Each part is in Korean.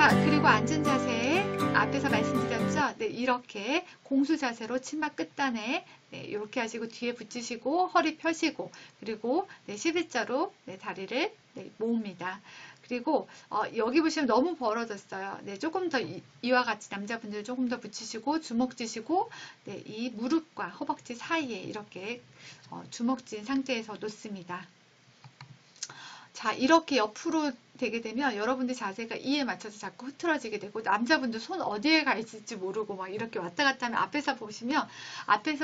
자, 그리고 앉은 자세 앞에서 말씀드렸죠? 네, 이렇게 공수 자세로 치마 끝단에 네, 이렇게 하시고 뒤에 붙이시고 허리 펴시고 그리고 네, 11자로 네, 다리를 네, 모읍니다. 그리고 여기 보시면 너무 벌어졌어요. 네, 조금 더 이와 같이 남자분들 조금 더 붙이시고 주먹 쥐시고 네, 이 무릎과 허벅지 사이에 이렇게 주먹 쥔 상태에서 놓습니다. 자, 이렇게 옆으로 되게 되면 여러분들 자세가 이에 맞춰서 자꾸 흐트러지게 되고 남자분들 손 어디에 가 있을지 모르고 막 이렇게 왔다 갔다 하면 앞에서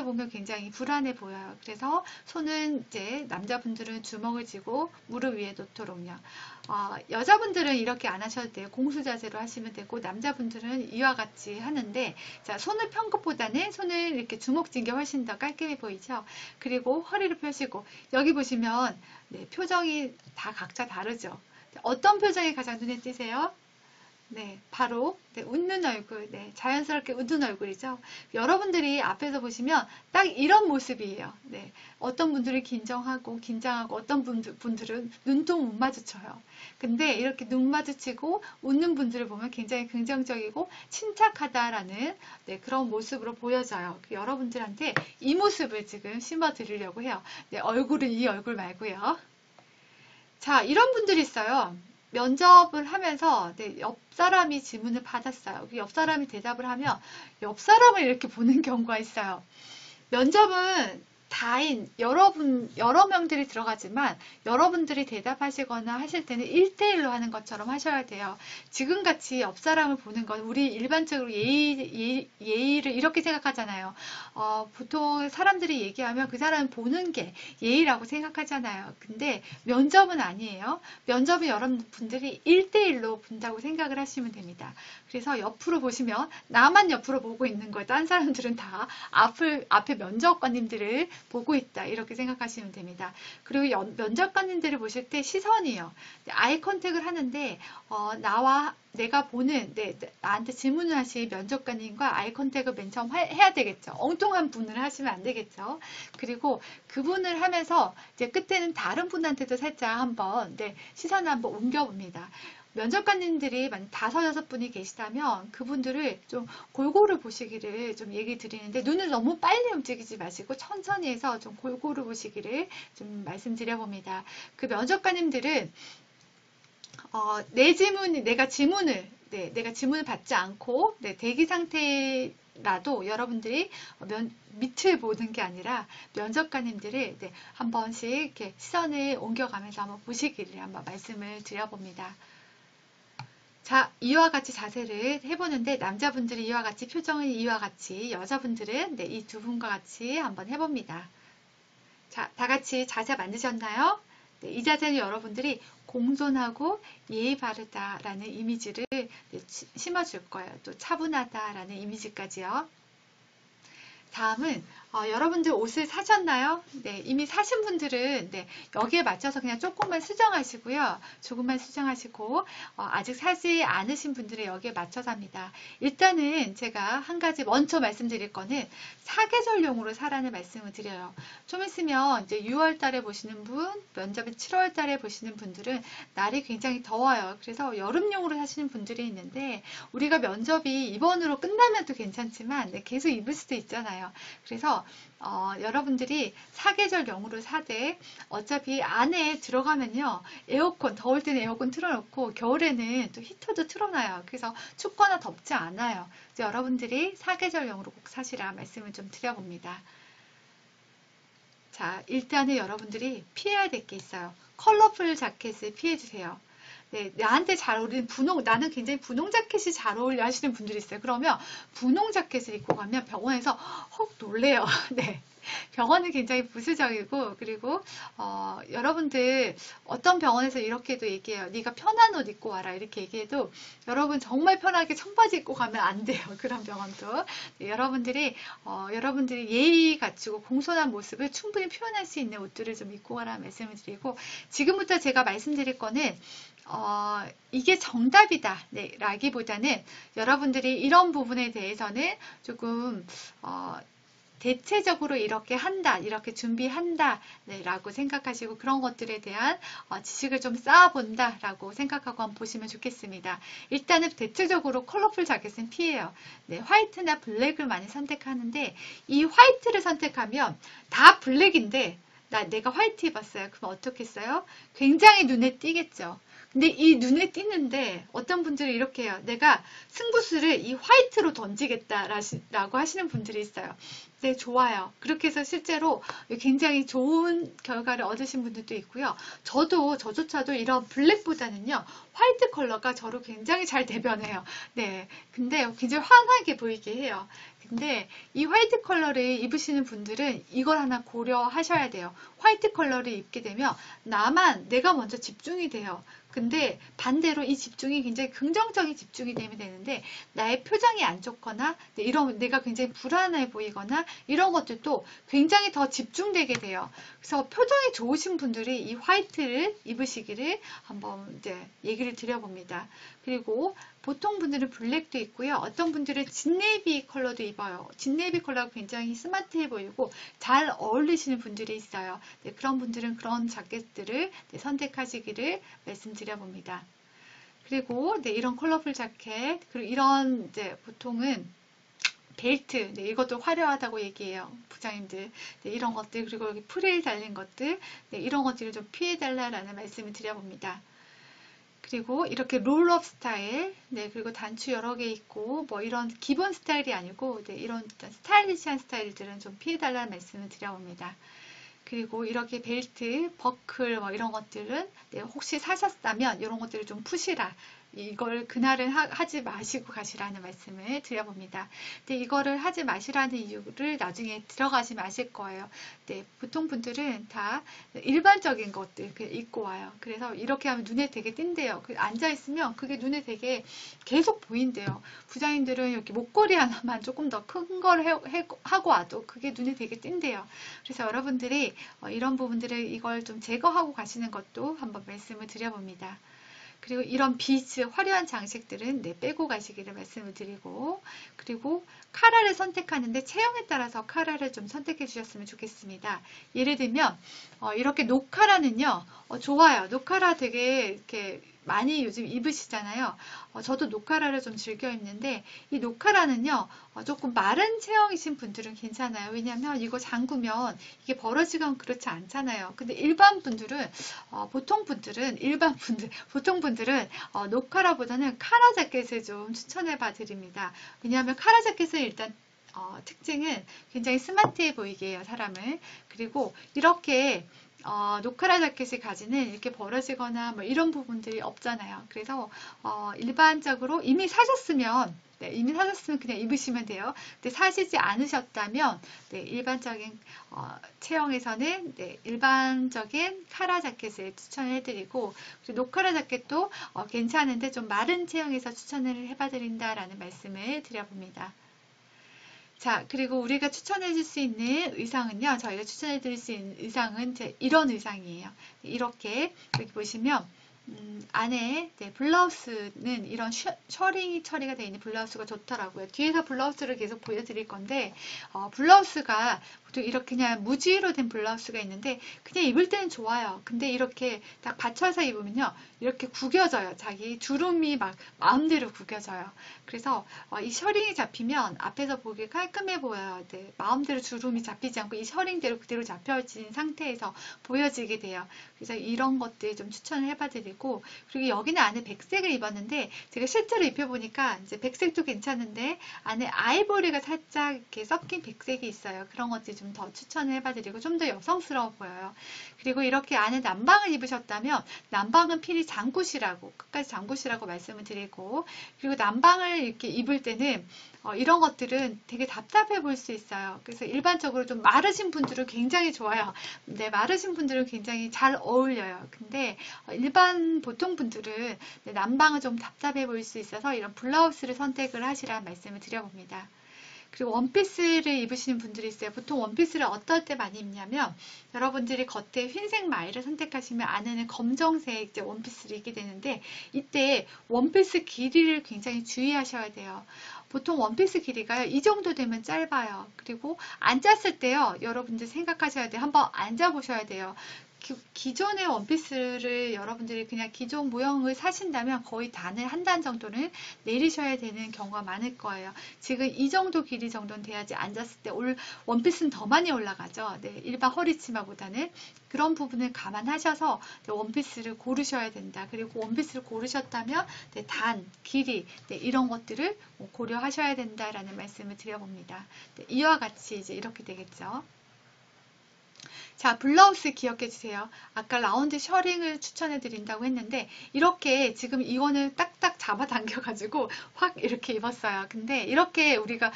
보면 굉장히 불안해 보여요. 그래서 손은 이제 남자분들은 주먹을 쥐고 무릎 위에 놓도록요. 여자분들은 이렇게 안 하셔도 돼요. 공수 자세로 하시면 되고 남자분들은 이와 같이 하는데 자, 손을 편 것보다는 손을 이렇게 주먹 쥔 게 훨씬 더 깔끔해 보이죠. 그리고 허리를 펴시고 여기 보시면 네, 표정이 다 각자 다르죠. 어떤 표정이 가장 눈에 띄세요? 네, 바로 네, 웃는 얼굴, 네, 자연스럽게 웃는 얼굴이죠. 여러분들이 앞에서 보시면 딱 이런 모습이에요. 네, 어떤 분들이 긴장하고 어떤 분들은 눈도 못 마주쳐요. 근데 이렇게 눈 마주치고 웃는 분들을 보면 굉장히 긍정적이고 침착하다라는 네, 그런 모습으로 보여져요. 여러분들한테 이 모습을 지금 심어 드리려고 해요. 네, 얼굴은 이 얼굴 말고요. 자, 이런 분들이 있어요. 면접을 하면서 네, 옆 사람이 질문을 받았어요. 옆 사람이 대답을 하면 옆 사람을 이렇게 보는 경우가 있어요. 면접은 다인 여러 명들이 들어가지만 여러분들이 대답하시거나 하실 때는 1대1로 하는 것처럼 하셔야 돼요. 지금같이 옆 사람을 보는 건 우리 일반적으로 예의를 이렇게 생각하잖아요. 보통 사람들이 얘기하면 그 사람을 보는 게 예의라고 생각하잖아요. 근데 면접은 아니에요. 면접은 여러분들이 1대1로 본다고 생각을 하시면 됩니다. 그래서 옆으로 보시면 나만 옆으로 보고 있는 거예요. 다른 사람들은 다 앞에 면접관님들을 보고 있다 이렇게 생각하시면 됩니다. 그리고 면접관님들을 보실 때 시선이요. 아이 컨택을 하는데 내가 보는 나한테 질문을 하신 면접관님과 아이 컨택을 맨 처음 해야 되겠죠. 엉뚱한 분을 하시면 안 되겠죠. 그리고 그분을 하면서 이제 끝에는 다른 분한테도 살짝 한번 시선을 한번 옮겨봅니다. 면접관님들이 만약 5, 6분이 계시다면 그분들을 좀 골고루 보시기를 좀 얘기 드리는데 눈을 너무 빨리 움직이지 마시고 천천히 해서 좀 골고루 보시기를 좀 말씀드려 봅니다. 그 면접관님들은 내가 질문을 받지 않고 대기 상태라도 여러분들이 밑을 보는 게 아니라 면접관님들을 한 번씩 이렇게 시선을 옮겨가면서 한번 보시기를 한번 말씀을 드려봅니다. 자, 이와 같이 자세를 해보는데 남자분들이 이와 같이 표정은 이와 같이 여자분들은 이 두 분과 같이 한번 해봅니다. 자, 다 같이 자세 만드셨나요? 네, 이 자세는 여러분들이 공손하고 예의 바르다라는 이미지를 심어줄 거예요. 또 차분하다라는 이미지까지요. 다음은 여러분들 옷을 사셨나요? 네, 이미 사신 분들은 여기에 맞춰서 그냥 조금만 수정하시고요. 조금만 수정하시고 아직 사지 않으신 분들은 여기에 맞춰서 합니다. 일단은 제가 한 가지 먼저 말씀드릴 거는 사계절용으로 사라는 말씀을 드려요. 좀 있으면 이제 6월 달에 보시는 분, 면접은 7월 달에 보시는 분들은 날이 굉장히 더워요. 그래서 여름용으로 사시는 분들이 있는데 우리가 면접이 이번으로 끝나면 또 괜찮지만 계속 입을 수도 있잖아요. 그래서 여러분들이 사계절용으로 사되 어차피 안에 들어가면요 에어컨 더울 때는 에어컨 틀어놓고 겨울에는 또 히터도 틀어놔요. 그래서 춥거나 덥지 않아요. 그래서 여러분들이 사계절용으로 꼭 사시라 말씀을 좀 드려봅니다. 자, 일단은 여러분들이 피해야 될 게 있어요. 컬러풀 자켓을 피해주세요. 네, 나한테 잘 어울리는 나는 굉장히 분홍 자켓이 잘 어울려 하시는 분들이 있어요. 그러면 분홍 자켓을 입고 가면 병원에서 헉 놀래요. 네. 병원은 굉장히 부수적이고 그리고 여러분들 어떤 병원에서 이렇게도 얘기해요. 네가 편한 옷 입고 와라 이렇게 얘기해도 여러분 정말 편하게 청바지 입고 가면 안 돼요. 그런 병원도 네, 여러분들이 예의 갖추고 공손한 모습을 충분히 표현할 수 있는 옷들을 좀 입고 가라 말씀을 드리고 지금부터 제가 말씀드릴 거는 이게 정답이다 라기보다는 여러분들이 이런 부분에 대해서는 조금 대체적으로 이렇게 한다, 이렇게 준비한다, 네, 라고 생각하시고 그런 것들에 대한 지식을 좀 쌓아본다 라고 생각하고 한번 보시면 좋겠습니다. 일단은 대체적으로 컬러풀 자켓은 피해요. 네, 화이트나 블랙을 많이 선택하는데 이 화이트를 선택하면 다 블랙인데 내가 화이트 입었어요. 그럼 어떻겠어요? 굉장히 눈에 띄겠죠. 근데 이 눈에 띄는데 어떤 분들이 이렇게 해요. 내가 승부수를 이 화이트로 던지겠다라고 하시는 분들이 있어요. 네, 좋아요. 그렇게 해서 실제로 굉장히 좋은 결과를 얻으신 분들도 있고요. 저조차도 이런 블랙보다는요, 화이트 컬러가 저를 굉장히 잘 대변해요. 네. 근데 굉장히 환하게 보이게 해요. 근데 이 화이트 컬러를 입으시는 분들은 이걸 하나 고려하셔야 돼요. 화이트 컬러를 입게 되면 내가 먼저 집중이 돼요. 근데 반대로 이 집중이 굉장히 긍정적인 집중이 되면 되는데 나의 표정이 안 좋거나 이런 내가 굉장히 불안해 보이거나 이런 것들도 굉장히 더 집중되게 돼요. 그래서 표정이 좋으신 분들이 이 화이트를 입으시기를 한번 이제 얘기를 드려봅니다. 그리고 보통 분들은 블랙도 있고요. 어떤 분들은 진네이비 컬러도 입어요. 진네이비 컬러가 굉장히 스마트해 보이고 잘 어울리시는 분들이 있어요. 네, 그런 분들은 그런 자켓들을 선택하시기를 말씀드려봅니다. 그리고 네, 이런 컬러풀 자켓, 그리고 이런 이제 보통은 벨트, 네, 이것도 화려하다고 얘기해요. 부장님들. 네, 이런 것들, 그리고 여기 프릴 달린 것들, 네, 이런 것들을 좀 피해달라는 말씀을 드려봅니다. 그리고 이렇게 롤업 스타일, 네, 그리고 단추 여러 개 있고, 뭐 이런 기본 스타일이 아니고, 네, 이런 스타일리시한 스타일들은 좀 피해달라는 말씀을 드려봅니다. 그리고 이렇게 벨트, 버클, 뭐 이런 것들은, 네, 혹시 사셨다면 이런 것들을 좀 푸시라. 이걸 그날은 하지 마시고 가시라는 말씀을 드려봅니다. 근데 이거를 하지 마시라는 이유를 나중에 들어가시면 아실 거예요. 네, 보통 분들은 다 일반적인 것들 입고 와요. 그래서 이렇게 하면 눈에 되게 띈대요. 앉아있으면 그게 눈에 되게 계속 보인대요. 부장님들은 이렇게 목걸이 하나만 조금 더 큰 걸 하고 와도 그게 눈에 되게 띈대요. 그래서 여러분들이 이런 부분들을 이걸 좀 제거하고 가시는 것도 한번 말씀을 드려봅니다. 그리고 이런 비즈, 화려한 장식들은 빼고 가시기를 말씀을 드리고, 그리고 카라를 선택하는데 체형에 따라서 카라를 좀 선택해 주셨으면 좋겠습니다. 예를 들면 이렇게 노카라는요, 좋아요. 노카라 되게 이렇게 많이 요즘 입으시잖아요. 저도 노카라를 좀 즐겨 입는데 이 노카라는요, 조금 마른 체형이신 분들은 괜찮아요. 왜냐하면 이거 잠그면 이게 벌어지건 그렇지 않잖아요. 근데 일반 분들은 보통 분들은 노카라보다는 카라 자켓을 좀 추천해 봐 드립니다. 왜냐하면 카라 자켓은 일단 특징은 굉장히 스마트해 보이게 해요, 사람을. 그리고 이렇게 노카라 자켓을 가지는 이렇게 벌어지거나 뭐 이런 부분들이 없잖아요. 그래서 일반적으로 이미 사셨으면 그냥 입으시면 돼요. 근데 사시지 않으셨다면 일반적인 체형에서는 일반적인 카라 자켓을 추천을 해드리고, 그리고 노카라 자켓도 괜찮은데 좀 마른 체형에서 추천을 해봐드린다라는 말씀을 드려봅니다. 자, 그리고 우리가 추천해 줄 수 있는 의상은요, 저희가 추천해 드릴 수 있는 의상은 이런 의상이에요. 이렇게 여기 보시면 안에 블라우스는 이런 셔링이 처리가 되어 있는 블라우스가 좋더라고요. 뒤에서 블라우스를 계속 보여드릴 건데 블라우스가 보통 이렇게 그냥 무지로 된 블라우스가 있는데 그냥 입을 때는 좋아요. 근데 이렇게 딱 받쳐서 입으면요, 이렇게 구겨져요. 자기 주름이 막 마음대로 구겨져요. 그래서 이 셔링이 잡히면 앞에서 보기 깔끔해 보여요. 마음대로 주름이 잡히지 않고 이 셔링대로 그대로 잡혀진 상태에서 보여지게 돼요. 그래서 이런 것들 좀 추천을 해봐드리고, 그리고 여기는 안에 백색을 입었는데 제가 실제로 입혀보니까 이제 백색도 괜찮은데 안에 아이보리가 살짝 이렇게 섞인 백색이 있어요. 그런 것들 좀 더 추천을 해봐드리고 좀 더 여성스러워 보여요. 그리고 이렇게 안에 남방을 입으셨다면 남방은 필히 잠굿이라고, 끝까지 잠굿이라고 말씀을 드리고, 그리고 남방을 이렇게 입을 때는 이런 것들은 되게 답답해 보일 수 있어요. 그래서 일반적으로 좀 마르신 분들은 굉장히 좋아요. 근데 마르신 분들은 굉장히 잘 어울려요. 근데 보통 분들은 남방은 좀 답답해 보일 수 있어서 이런 블라우스를 선택을 하시라는 말씀을 드려봅니다. 그리고 원피스를 입으시는 분들이 있어요. 보통 원피스를 어떨 때 많이 입냐면 여러분들이 겉에 흰색 마이를 선택하시면 안에는 검정색 이제 원피스를 입게 되는데 이때 원피스 길이를 굉장히 주의하셔야 돼요. 보통 원피스 길이가요. 이 정도 되면 짧아요. 그리고 앉았을 때요. 여러분들 생각하셔야 돼요. 한번 앉아보셔야 돼요. 기존의 원피스를 여러분들이 그냥 기존 모형을 사신다면 거의 단을 한 단 정도는 내리셔야 되는 경우가 많을 거예요. 지금 이 정도 길이 정도는 돼야지 앉았을 때 원피스는 더 많이 올라가죠. 네, 일반 허리치마보다는 그런 부분을 감안하셔서 원피스를 고르셔야 된다. 그리고 원피스를 고르셨다면 단, 길이 이런 것들을 고려하셔야 된다라는 말씀을 드려봅니다. 이와 같이 이제 이렇게 되겠죠. 자, 블라우스 기억해 주세요. 아까 라운드 셔링을 추천해 드린다고 했는데 이렇게 지금 이거는 딱딱 잡아당겨 가지고 확 이렇게 입었어요. 근데 이렇게 우리가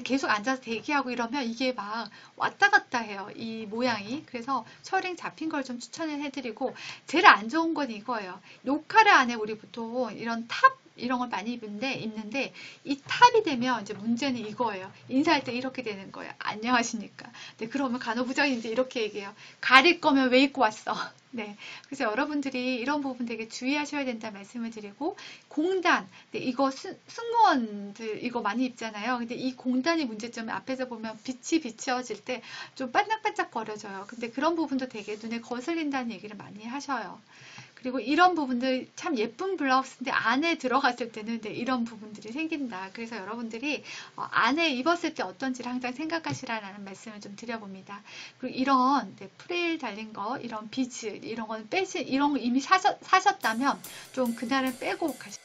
계속 앉아서 대기하고 이러면 이게 막 왔다 갔다 해요. 이 모양이. 그래서 셔링 잡힌 걸 좀 추천을 해드리고 제일 안 좋은 건 이거예요. 요카르 안에 우리 보통 이런 탑 이런 걸 많이 입는데 이 탑이 되면 이제 문제는 이거예요. 인사할 때 이렇게 되는 거예요. 안녕하십니까. 네, 그러면 간호부장이 이제 이렇게 얘기해요. 가릴 거면 왜 입고 왔어? 네, 그래서 여러분들이 이런 부분 되게 주의하셔야 된다 말씀을 드리고 공단, 네, 이거 승무원들 이거 많이 입잖아요. 근데 이 공단이 문제점이 앞에서 보면 빛이 비춰질 때 좀 반짝반짝 거려져요. 근데 그런 부분도 되게 눈에 거슬린다는 얘기를 많이 하셔요. 그리고 이런 부분들 참 예쁜 블라우스인데 안에 들어갔을 때는 이런 부분들이 생긴다. 그래서 여러분들이 안에 입었을 때 어떤지를 항상 생각하시라는 말씀을 좀 드려봅니다. 그리고 이런 프레일 달린 거, 이런 비즈, 이런 건 이런 거 이미 사셨다면 좀 그날은 빼고 가시죠.